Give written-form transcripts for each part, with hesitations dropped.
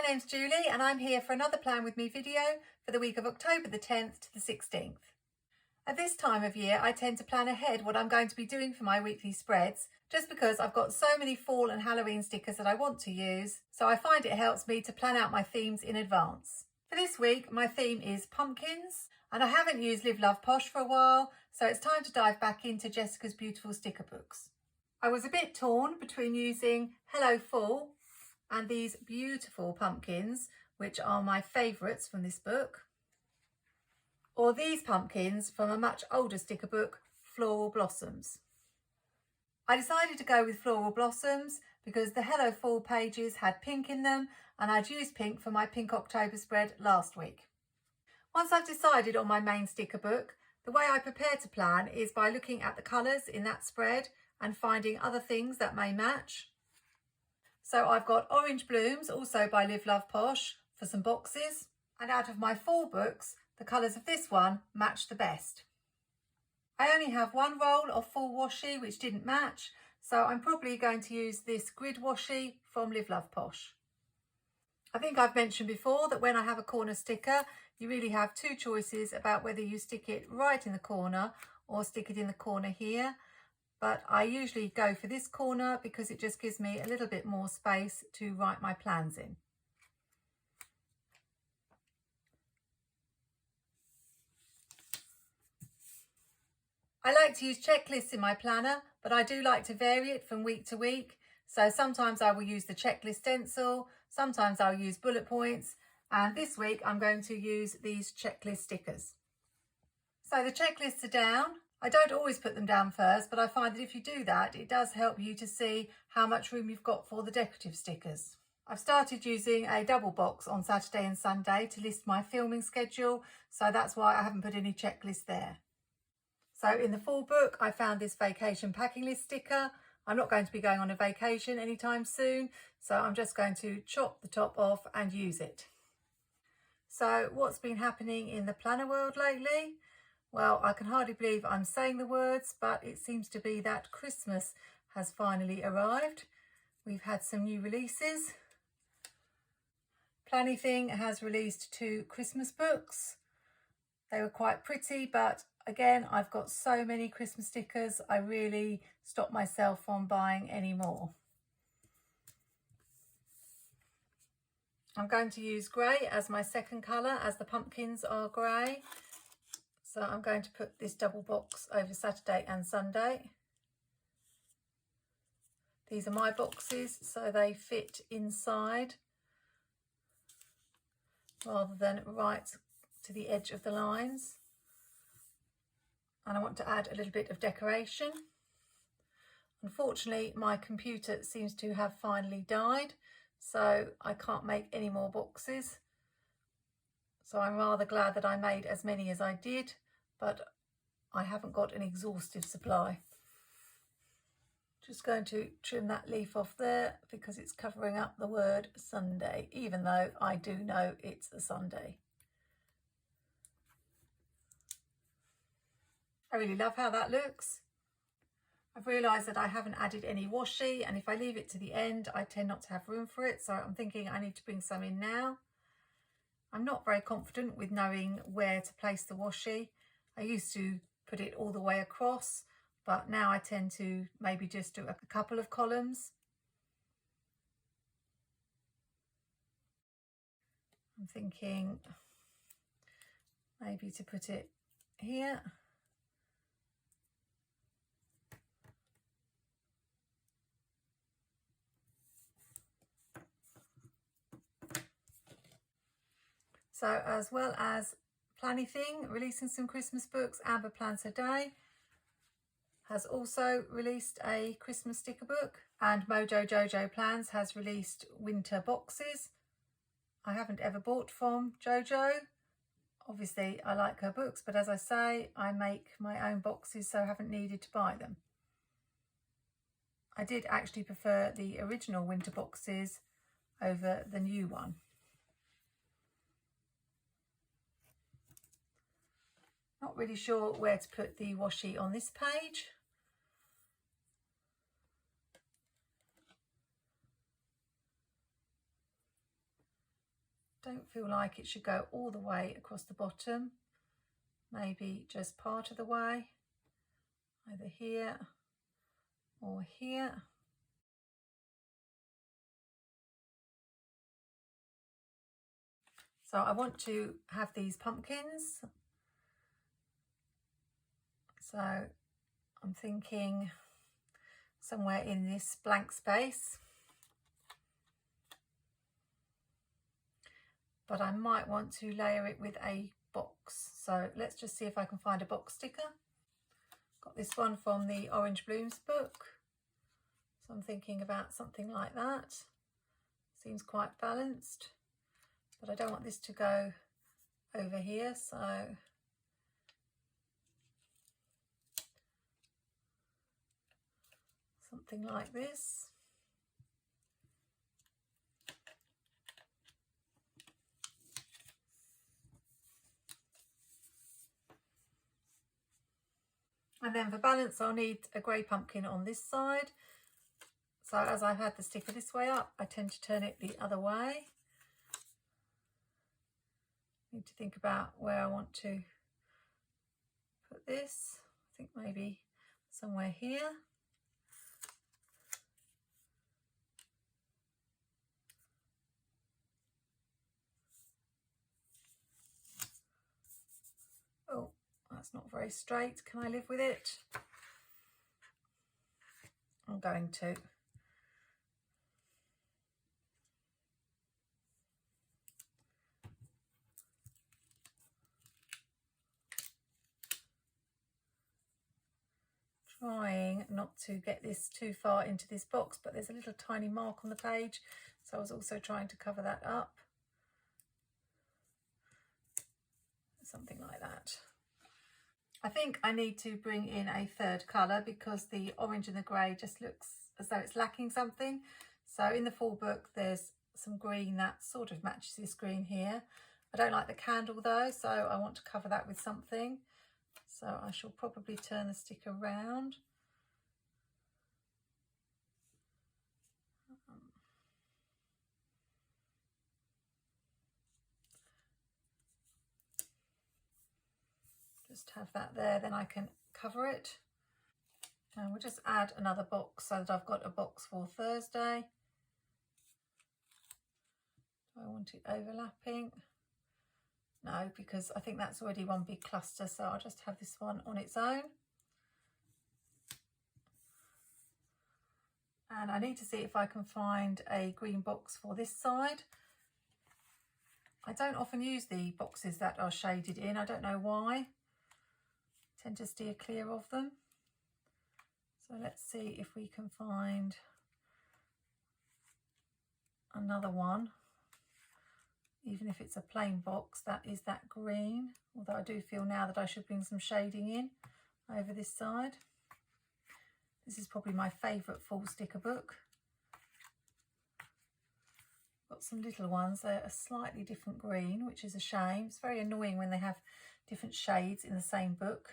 My name's Julie and I'm here for another Plan With Me video for the week of October the 10th to the 16th. At this time of year I tend to plan ahead what I'm going to be doing for my weekly spreads just because I've got so many fall and Halloween stickers that I want to use, so I find it helps me to plan out my themes in advance. For this week my theme is pumpkins and I haven't used Live Love Posh for a while, so it's time to dive back into Jessica's beautiful sticker books. I was a bit torn between using Hello Fall and these beautiful pumpkins, which are my favourites from this book, or these pumpkins from a much older sticker book, Floral Blossoms. I decided to go with Floral Blossoms because the Hello Fall pages had pink in them and I'd used pink for my Pink October spread last week. Once I've decided on my main sticker book, the way I prepare to plan is by looking at the colours in that spread and finding other things that may match. So I've got Orange Blooms, also by Live Love Posh, for some boxes. And out of my fall books, the colours of this one match the best. I only have one roll of fall washi which didn't match, so I'm probably going to use this grid washi from Live Love Posh. I think I've mentioned before that when I have a corner sticker, you really have two choices about whether you stick it right in the corner or stick it in the corner here. But I usually go for this corner because it just gives me a little bit more space to write my plans in. I like to use checklists in my planner, but I do like to vary it from week to week. So sometimes I will use the checklist stencil, sometimes I'll use bullet points, and this week I'm going to use these checklist stickers. So the checklists are down. I don't always put them down first, but I find that if you do that, it does help you to see how much room you've got for the decorative stickers. I've started using a double box on Saturday and Sunday to list my filming schedule, so that's why I haven't put any checklist there. So in the fall book, I found this vacation packing list sticker. I'm not going to be going on a vacation anytime soon, so I'm just going to chop the top off and use it. So what's been happening in the planner world lately? Well, I can hardly believe I'm saying the words, but it seems to be that Christmas has finally arrived. We've had some new releases. Plannything has released 2 Christmas books. They were quite pretty, but again, I've got so many Christmas stickers, I really stopped myself from buying any more. I'm going to use grey as my second colour, as the pumpkins are grey. So I'm going to put this double box over Saturday and Sunday. These are my boxes, so they fit inside rather than right to the edge of the lines. And I want to add a little bit of decoration. Unfortunately, my computer seems to have finally died, so I can't make any more boxes. So I'm rather glad that I made as many as I did, but I haven't got an exhaustive supply. Just going to trim that leaf off there because it's covering up the word Sunday, even though I do know it's a Sunday. I really love how that looks. I've realised that I haven't added any washi, and if I leave it to the end, I tend not to have room for it. So I'm thinking I need to bring some in now. I'm not very confident with knowing where to place the washi. I used to put it all the way across, but now I tend to maybe just do a couple of columns. I'm thinking maybe to put it here. So as well as Plannything releasing some Christmas books, Amber Plans Her Day has also released a Christmas sticker book, and Mojo Jojo Plans has released winter boxes. I haven't ever bought from Jojo. Obviously I like her books, but as I say, I make my own boxes, so I haven't needed to buy them. I did actually prefer the original winter boxes over the new one. Not really sure where to put the washi on this page. don't feel like it should go all the way across the bottom, maybe just part of the way, either here or here. So I want to have these pumpkins, so I'm thinking somewhere in this blank space, but I might want to layer it with a box. So let's just see if I can find a box sticker. Got this one from the Orange Blooms book, so I'm thinking about something like that. Seems quite balanced, but I don't want this to go over here, so something like this. And then for balance, I'll need a grey pumpkin on this side. So as I've had the sticker this way up, I tend to turn it the other way. Need to think about where I want to put this. I think maybe somewhere here. Oh, that's not very straight. Can I live with it? I'm going to. Trying not to get this too far into this box, but there's a little tiny mark on the page, so I was also trying to cover that up. Something like that. I think I need to bring in a third colour because the orange and the grey just looks as though it's lacking something. So in the full book there's some green that sort of matches this green here. I don't like the candle though, so I want to cover that with something. So I shall probably turn the stick around. Just have that there, then I can cover it. And we'll just add another box so that I've got a box for Thursday. Do I want it overlapping? No, because I think that's already one big cluster, so I'll just have this one on its own. And I need to see if I can find a green box for this side. I don't often use the boxes that are shaded in. I don't know why. I tend to steer clear of them. So let's see if we can find another one. Even if it's a plain box, that is that green. Although I do feel now that I should bring some shading in over this side. This is probably my favourite full sticker book. Got some little ones, they're a slightly different green, which is a shame. It's very annoying when they have different shades in the same book.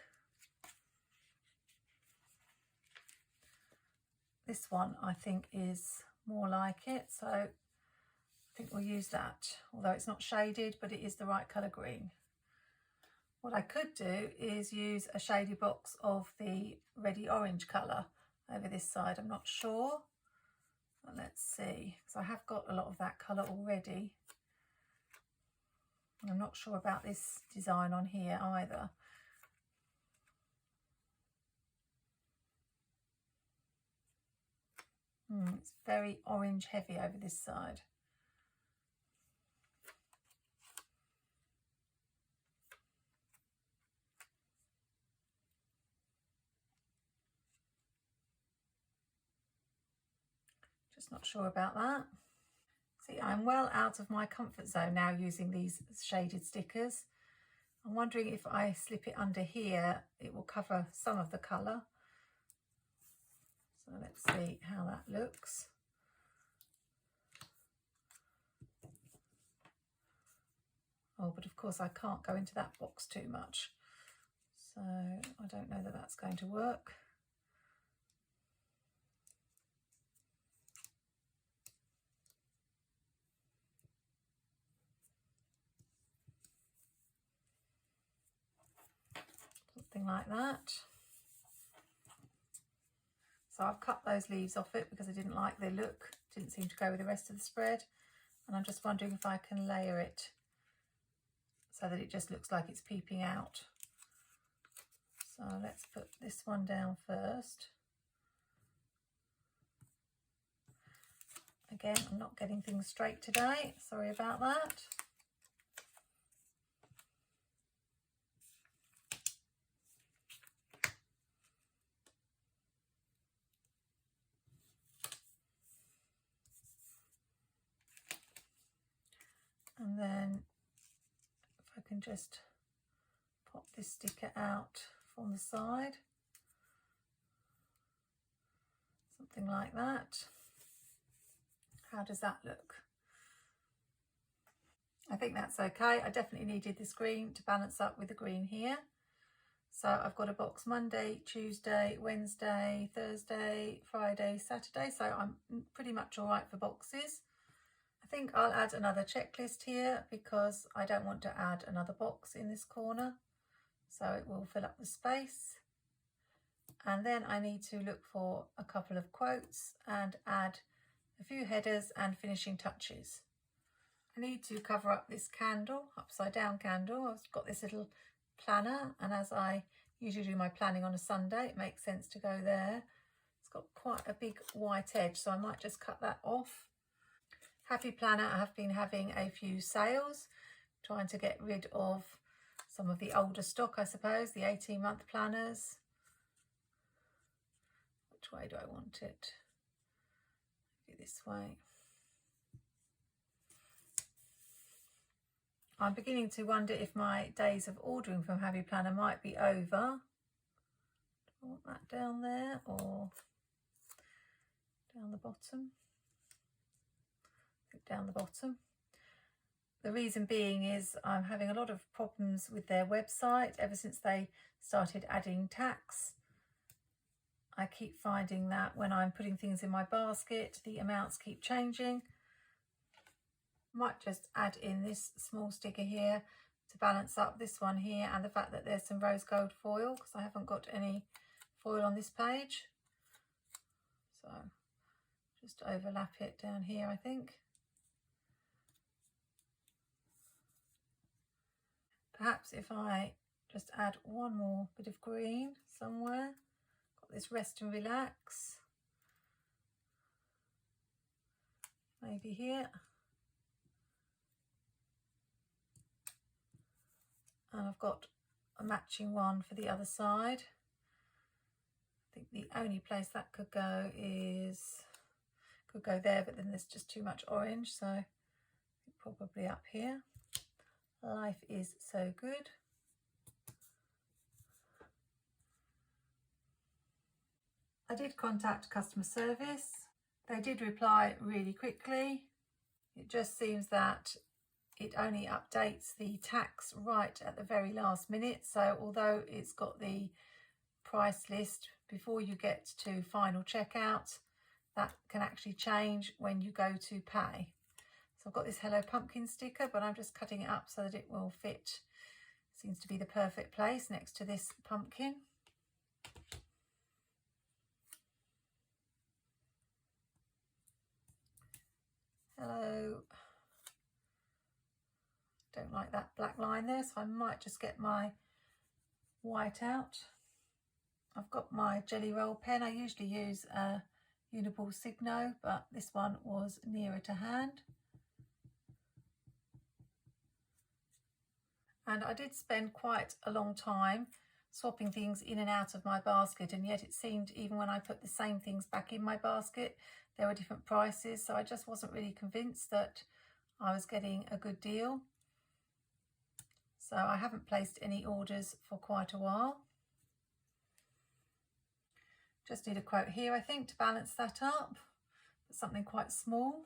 This one I think is more like it, so I think we'll use that, although it's not shaded, but it is the right colour green. What I could do is use a shady box of the reddy orange colour over this side. I'm not sure, but let's see, because I have got a lot of that colour already. I'm not sure about this design on here either. It's very orange heavy over this side. Just not sure about that. See, I'm well out of my comfort zone now using these shaded stickers. I'm wondering if I slip it under here, it will cover some of the colour. So let's see how that looks. Oh, but of course I can't go into that box too much. So I don't know that that's going to work. something like that. So I've cut those leaves off it because I didn't like the look, didn't seem to go with the rest of the spread, and I'm just wondering if I can layer it so that it just looks like it's peeping out. So let's put this one down first. Again, I'm not getting things straight today, sorry about that. And then if I can just pop this sticker out from the side, something like that. How does that look? I think that's okay. I definitely needed this green to balance up with the green here. So I've got a box Monday, Tuesday, Wednesday, Thursday, Friday, Saturday. So I'm pretty much all right for boxes. I think I'll add another checklist here because I don't want to add another box in this corner. So it will fill up the space. And then I need to look for a couple of quotes and add a few headers and finishing touches. I need to cover up this candle, upside down candle. I've got this little planner, and as I usually do my planning on a Sunday, it makes sense to go there. It's got quite a big white edge, so I might just cut that off. Happy Planner, I have been having a few sales, trying to get rid of some of the older stock, I suppose, the 18-month planners. Which way do I want it? Maybe this way. I'm beginning to wonder if my days of ordering from Happy Planner might be over. Do I want that down there or down the bottom? I think down the bottom. The reason being is I'm having a lot of problems with their website ever since they started adding tax. I keep finding that when I'm putting things in my basket, the amounts keep changing. Might just add in this small sticker here to balance up this one here, and the fact that there's some rose gold foil because I haven't got any foil on this page. So just overlap it down here, I think. Perhaps if I just add one more bit of green somewhere. Got this rest and relax. Maybe here. And I've got a matching one for the other side. I think the only place that could go there, but then there's just too much orange, so probably up here. Life is so good. I did contact customer service. They did reply really quickly. It just seems that it only updates the tax right at the very last minute. So although it's got the price list before you get to final checkout, that can actually change when you go to pay. So I've got this Hello Pumpkin sticker, but I'm just cutting it up so that it will fit. Seems to be the perfect place next to this pumpkin. Hello. Don't like that black line there, so I might just get my white out. I've got my jelly roll pen. I usually use a Uniball Signo, but this one was nearer to hand. And I did spend quite a long time swapping things in and out of my basket, and yet it seemed even when I put the same things back in my basket, there were different prices, so I just wasn't really convinced that I was getting a good deal. So I haven't placed any orders for quite a while. Just need a quote here, I think, to balance that up, but something quite small.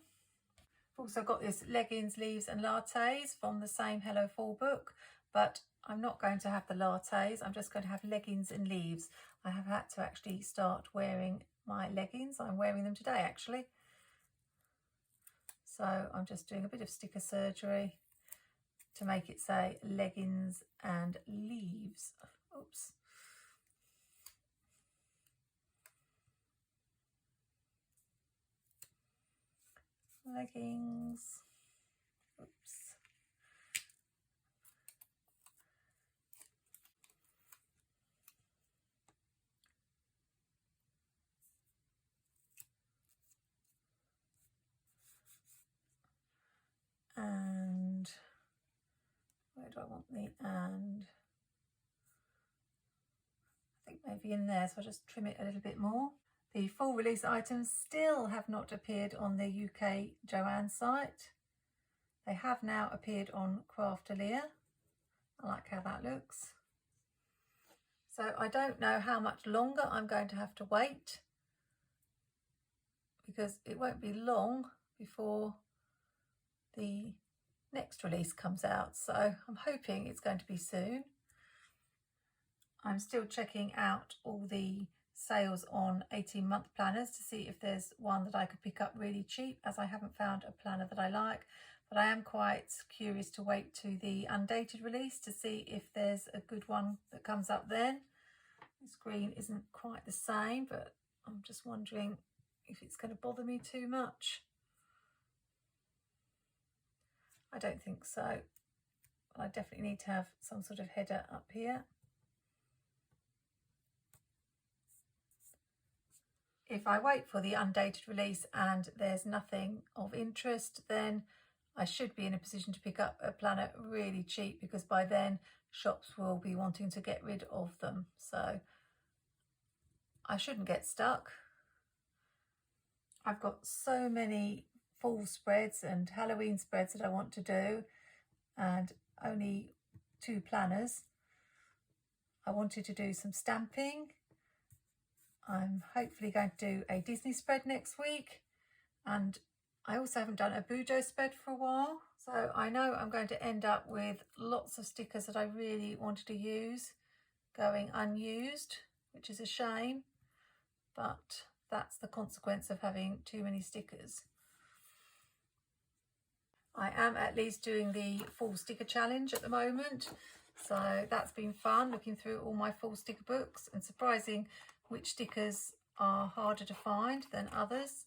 I've also got this leggings, leaves and lattes from the same Hello Fall book, but I'm not going to have the lattes. I'm just going to have leggings and leaves. I have had to actually start wearing my leggings. I'm wearing them today, actually. So I'm just doing a bit of sticker surgery to make it say leggings and leaves. Oops. leggings. Oops. And where do I want the and? I think maybe in there, so I'll just trim it a little bit more. The full release items still have not appeared on the UK Joanne site. They have now appeared on Crafterlia. I like how that looks. So I don't know how much longer I'm going to have to wait, because it won't be long before the next release comes out. So I'm hoping it's going to be soon. I'm still checking out all the sales on 18-month planners to see if there's one that I could pick up really cheap, as I haven't found a planner that I like. But I am quite curious to wait to the undated release to see if there's a good one that comes up then. This green isn't quite the same, but I'm just wondering if it's going to bother me too much. I don't think so. I definitely need to have some sort of header up here. If I wait for the undated release and there's nothing of interest, then I should be in a position to pick up a planner really cheap, because by then shops will be wanting to get rid of them. So I shouldn't get stuck. I've got so many fall spreads and Halloween spreads that I want to do, and only 2 planners. I wanted to do some stamping. I'm hopefully going to do a Disney spread next week, and I also haven't done a Bujo spread for a while, so I know I'm going to end up with lots of stickers that I really wanted to use going unused, which is a shame, but that's the consequence of having too many stickers. I am at least doing the full sticker challenge at the moment, so that's been fun, looking through all my full sticker books and surprising which stickers are harder to find than others,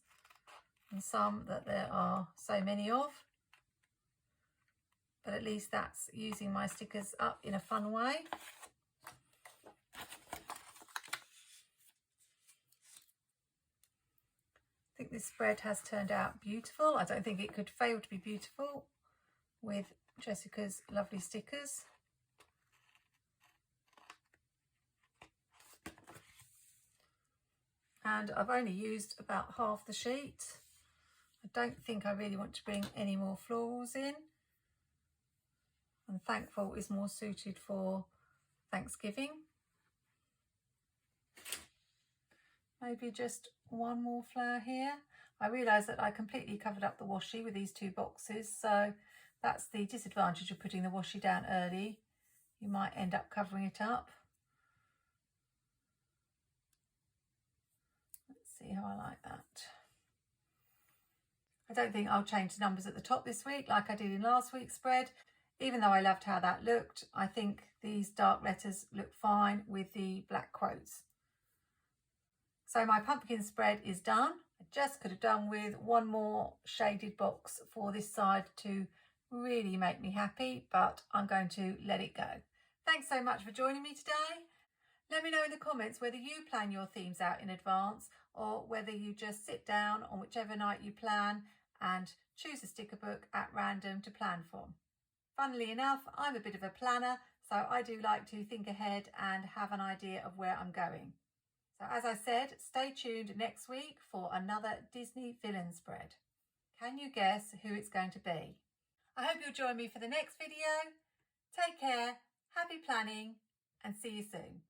and some that there are so many of. But at least that's using my stickers up in a fun way. I think this spread has turned out beautiful. I don't think it could fail to be beautiful with Jessica's lovely stickers. And I've only used about half the sheet. I don't think I really want to bring any more florals in. And Thankful is more suited for Thanksgiving. Maybe just one more flower here. I realise that I completely covered up the washi with these 2 boxes, so that's the disadvantage of putting the washi down early. You might end up covering it up. Let's see how I like that. I don't think I'll change the numbers at the top this week like I did in last week's spread. Even though I loved how that looked, I think these dark letters look fine with the black quotes. So my pumpkin spread is done. I just could have done with one more shaded box for this side to really make me happy, but I'm going to let it go. Thanks so much for joining me today. Let me know in the comments whether you plan your themes out in advance, or whether you just sit down on whichever night you plan and choose a sticker book at random to plan from. Funnily enough, I'm a bit of a planner, so I do like to think ahead and have an idea of where I'm going. So as I said, stay tuned next week for another Disney villain spread. Can you guess who it's going to be? I hope you'll join me for the next video. Take care, happy planning, and see you soon.